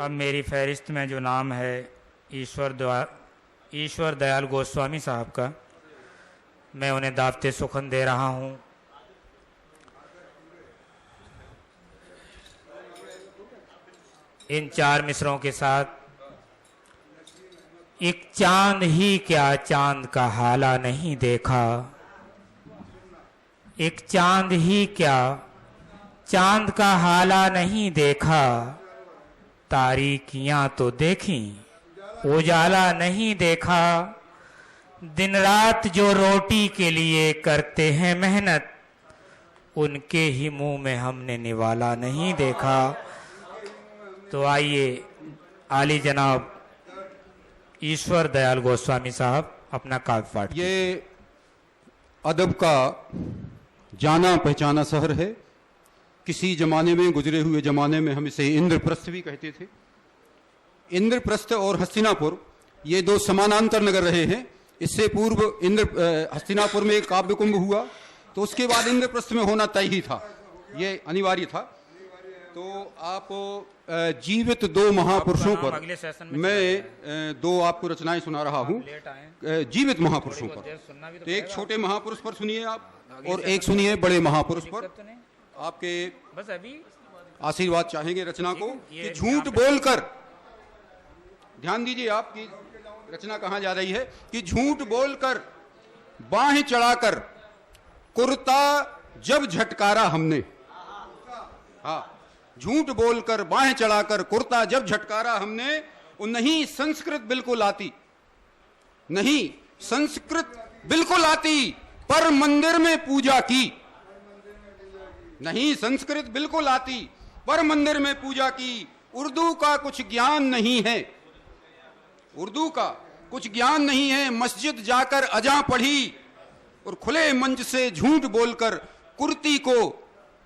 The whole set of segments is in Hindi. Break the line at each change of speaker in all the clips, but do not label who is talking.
अब मेरी फहरिस्त में जो नाम है ईश्वर दयाल गोस्वामी साहब का, मैं उन्हें दावते सुखन दे रहा हूँ। इन 4 मिसरों के साथ। एक चांद ही क्या चांद का हाला नहीं देखा, एक चांद ही क्या चांद का हाला नहीं देखा, तारीकियां तो देखी उजाला नहीं देखा। दिन रात जो रोटी के लिए करते हैं मेहनत, उनके ही मुंह में हमने निवाला नहीं देखा। तो आइए आली जनाब ईश्वर दयाल गोस्वामी साहब अपना काव्य पाठ।
ये अदब का जाना पहचाना शहर है। किसी जमाने में, गुजरे हुए जमाने में हम इसे इंद्रप्रस्थ भी कहते थे। इंद्रप्रस्थ और हस्तिनापुर ये 2 समानांतर नगर रहे हैं। इससे पूर्व हस्तिनापुर में एक काव्य कुंभ हुआ, तो उसके बाद इंद्रप्रस्थ में होना तय ही था, ये अनिवार्य था। तो आप जीवित 2 महापुरुषों पर मैं 2 आपको रचनाएं सुना रहा हूं, जीवित महापुरुषों पर। तो एक छोटे महापुरुष पर सुनिए आप, और एक सुनिए बड़े महापुरुष पर। आपके
बस अभी
आशीर्वाद चाहेंगे रचना को कि झूठ बोलकर, ध्यान दीजिए आपकी रचना कहां जा रही है, कि झूठ बोलकर बाहें चढ़ाकर कुर्ता जब झटकारा हमने। हाँ, झूठ बोलकर बाहें चढ़ाकर कुर्ता जब झटकारा हमने। वो नहीं संस्कृत बिल्कुल आती, नहीं संस्कृत बिल्कुल आती, पर मंदिर में पूजा की। नहीं संस्कृत बिल्कुल आती, पर मंदिर में पूजा की। उर्दू का कुछ ज्ञान नहीं है, उर्दू का कुछ ज्ञान नहीं है। मस्जिद जाकर अजा पढ़ी, और खुले मंच से झूठ बोलकर कुर्ती को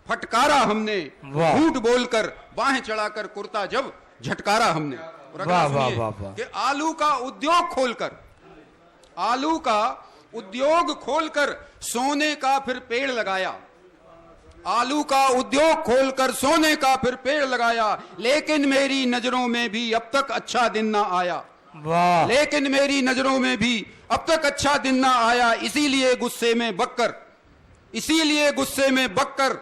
फटकारा हमने। झूठ बोलकर बाहें चढ़ाकर कुर्ता जब झटकारा हमने। और अगला सुनिए कि आलू का उद्योग खोलकर, आलू का उद्योग खोलकर सोने का फिर पेड़ लगाया। आलू का उद्योग खोलकर सोने का फिर पेड़ लगाया, लेकिन मेरी नजरों में भी अब तक अच्छा दिन ना आया। लेकिन मेरी नजरों में भी अब तक अच्छा दिन ना आया। इसीलिए गुस्से में बककर, इसीलिए गुस्से में बककर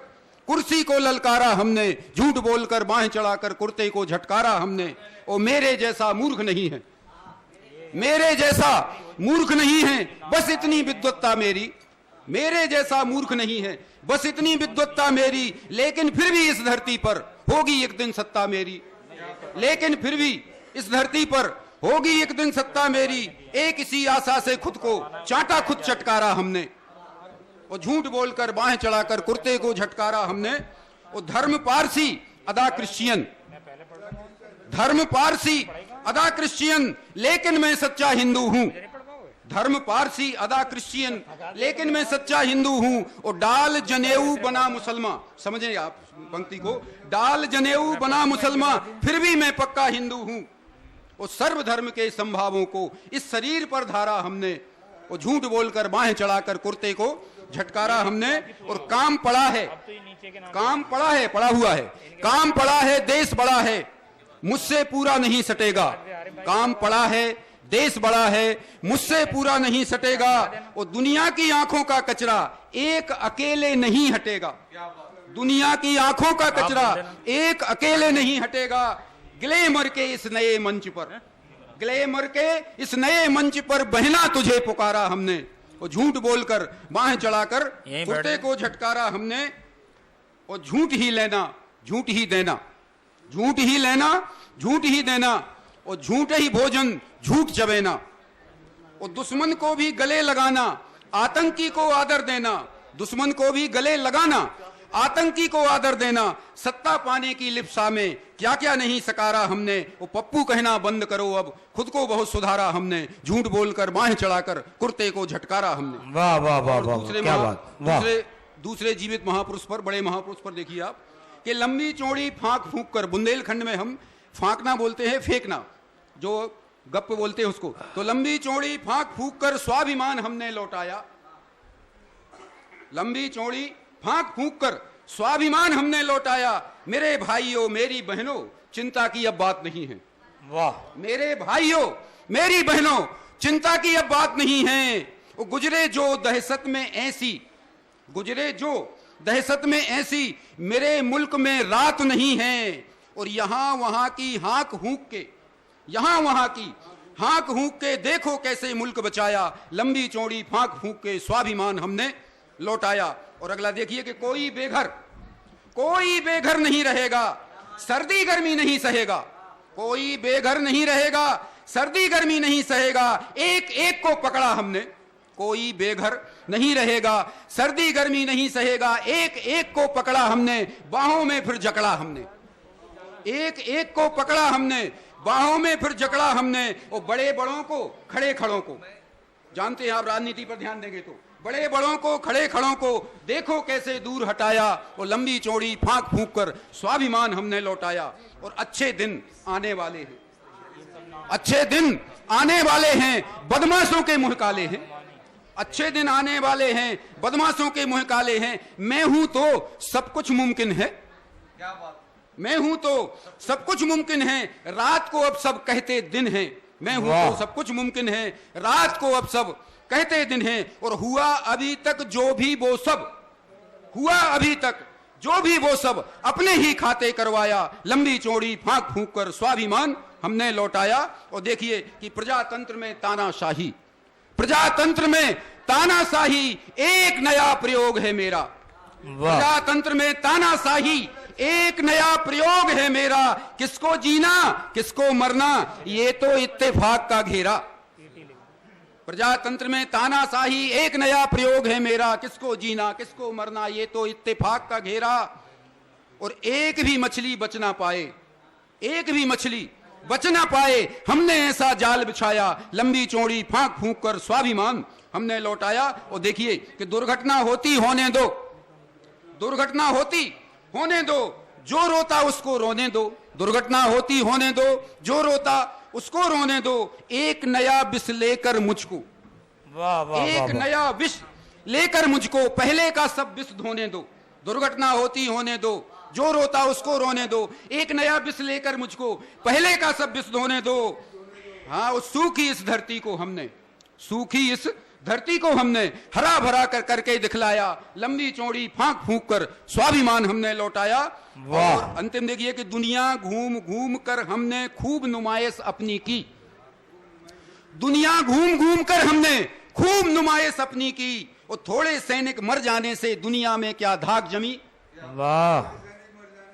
कुर्सी को ललकारा हमने। झूठ बोलकर बाहें चढ़ाकर कुर्ते को झटकारा हमने। और मेरे जैसा मूर्ख नहीं है, मेरे जैसा मूर्ख नहीं है, बस इतनी विद्वत्ता मेरी। मेरे जैसा मूर्ख नहीं है, बस इतनी विद्वत्ता मेरी। लेकिन फिर भी इस धरती पर होगी एक दिन सत्ता मेरी। लेकिन फिर भी इस धरती पर होगी एक दिन सत्ता मेरी। एक इसी आशा से खुद को चाटा खुद चटकारा हमने। और झूठ बोलकर बाहें चढ़ाकर कुर्ते को झटकारा हमने। और धर्म पारसी अदा क्रिश्चियन, धर्म पारसी अदा क्रिश्चियन, लेकिन मैं सच्चा हिंदू हूं। धर्म पारसी अदा क्रिश्चियन, लेकिन मैं सच्चा हिंदू हूं। और डाल जनेऊ बना मुसलमान, समझे आप पंक्ति को, डाल जनेऊ बना मुसलमान, फिर भी मैं पक्का हिंदू हूं। और सर्वधर्म के संभावों को इस शरीर पर धारा हमने। और झूठ बोलकर बाहें चढ़ाकर कुर्ते को झटकारा हमने। और काम पड़ा है, काम पड़ा है, पड़ा हुआ है, काम पड़ा है, देश बड़ा है, मुझसे पूरा नहीं सटेगा। काम पड़ा है, देश बड़ा है, मुझसे पूरा नहीं सटेगा। और दुनिया की आंखों का कचरा एक अकेले नहीं हटेगा। दुनिया की आंखों का कचरा एक अकेले नहीं हटेगा। ग्लैमर के इस नए मंच पर, ग्लैमर के इस नए मंच पर बहना तुझे पुकारा हमने। और झूठ बोलकर बाहें चढ़ाकर कुर्ते को झटकारा हमने। और झूठ ही लेना, झूठ ही देना, झूठ ही लेना, झूठ ही देना। और झूठ ही भोजन, झूठ चबेना। और दुश्मन को भी गले लगाना, आतंकी को आदर देना। दुश्मन को भी गले लगाना, आतंकी को आदर देना। सत्ता पाने की लिप्सा में क्या क्या नहीं सकारा हमने। वो पप्पू कहना बंद करो अब, खुद को बहुत सुधारा हमने। झूठ बोलकर बाहें चढ़ाकर कुर्ते को झटकारा हमने।
वाह वाह वाह वाह, क्या बात।
दूसरे जीवित महापुरुष पर, बड़े महापुरुष पर देखिए आप, कि लंबी चौड़ी फांक फूंक कर, बुंदेलखंड में हम फांकना बोलते हैं, फेंकना, जो गप बोलते हैं उसको। तो लंबी चौड़ी फांक फूंक कर स्वाभिमान हमने लौटाया। लंबी चौड़ी फांक फूंक कर स्वाभिमान हमने लौटाया। मेरे भाइयों मेरी बहनों चिंता की अब बात नहीं है।
वाह।
मेरे भाइयों मेरी बहनों चिंता की अब बात नहीं है। वो गुजरे जो दहशत में ऐसी, गुजरे जो दहशत में ऐसी, मेरे मुल्क में रात नहीं है। और यहां वहां की हाँक हूक के, यहां वहां की हाँक हूक के देखो कैसे मुल्क बचाया, लंबी चौड़ी फांक फूंक के स्वाभिमान हमने लौटाया। और अगला देखिए कि कोई बेघर नहीं रहेगा, सर्दी गर्मी नहीं सहेगा। कोई बेघर नहीं रहेगा, सर्दी गर्मी नहीं सहेगा। एक एक को पकड़ा हमने, कोई बेघर नहीं रहेगा, सर्दी गर्मी नहीं सहेगा। एक एक को पकड़ा हमने, बाहों में फिर जकड़ा हमने। एक एक को पकड़ा हमने, बाहों में फिर जकड़ा हमने। और बड़े बड़ों को, खड़े खड़ों को, जानते हैं आप राजनीति पर ध्यान देंगे तो, बड़े बड़ों को, खड़े खड़ों को देखो कैसे दूर हटाया। और लंबी चौड़ी फांक फूंक कर स्वाभिमान हमने लौटाया। और अच्छे दिन आने वाले हैं, अच्छे दिन आने वाले हैं, बदमाशों के मुंह काले हैं। अच्छे दिन आने वाले हैं, बदमाशों के मुंह काले हैं। मैं हूं तो सब कुछ मुमकिन है, क्या बात, मैं हूं तो सब कुछ मुमकिन है। रात को अब सब कहते दिन है, मैं हूं तो सब कुछ मुमकिन है। रात को अब सब कहते दिन है। और हुआ अभी तक जो भी वो सब, हुआ अभी तक जो भी वो सब अपने ही खाते करवाया। लंबी चौड़ी फांक फूंक कर स्वाभिमान हमने लौटाया। और देखिए कि प्रजातंत्र में तानाशाही, प्रजातंत्र में तानाशाही एक नया प्रयोग है मेरा। प्रजातंत्र में तानाशाही एक नया प्रयोग है मेरा। किसको जीना किसको मरना ये तो इत्तेफाक का घेरा। प्रजातंत्र में तानाशाही एक नया प्रयोग है मेरा। किसको जीना किसको मरना ये तो इत्तेफाक का घेरा। और एक भी मछली बच ना पाए, एक भी मछली बच ना पाए, हमने ऐसा जाल बिछाया। लंबी चौड़ी फांक फूंक कर स्वाभिमान हमने लौटाया। और देखिए कि दुर्घटना होती होने दो, दुर्घटना होती होने दो, जो रोता उसको रोने दो। दुर्घटना होती होने दो, जो रोता उसको रोने दो। एक नया विष लेकर मुझको,
वाह वाह,
एक नया विष लेकर मुझको, पहले का सब विष धोने दो। दुर्घटना होती होने दो, जो रोता उसको रोने दो। एक नया विष लेकर मुझको, पहले का सब विष धोने दो। हाँ, उस सूखी इस धरती को हमने, सूखी इस धरती को हमने हरा भरा कर करके दिखलाया। लंबी चौड़ी फांक फूंक कर स्वाभिमान हमने लौटाया। और अंतिम देखिए कि दुनिया घूम घूम कर हमने खूब नुमाइश अपनी की। दुनिया घूम घूम कर हमने खूब नुमाइश अपनी की। और थोड़े सैनिक मर जाने से दुनिया में क्या धाक जमी।
वाह।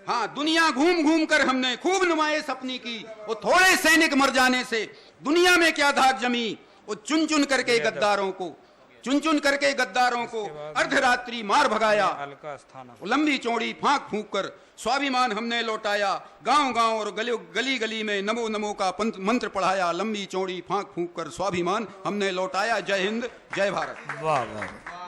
हाँ, दुनिया घूम घूम कर हमने खूब नुमाइश अपनी की। और थोड़े सैनिक मर जाने से दुनिया में क्या धाक जमी। वो चुन चुन करके गद्दारों को, चुन चुन करके गद्दारों को अर्धरात्रि मार भगाया। लंबी चौड़ी फांक फूंक कर स्वाभिमान हमने लौटाया। गांव गांव और गली गली में नमो नमो का मंत्र पढ़ाया। लंबी चौड़ी फांक फूंक कर स्वाभिमान हमने लौटाया। जय हिंद, जय भारत।
वाह वाह।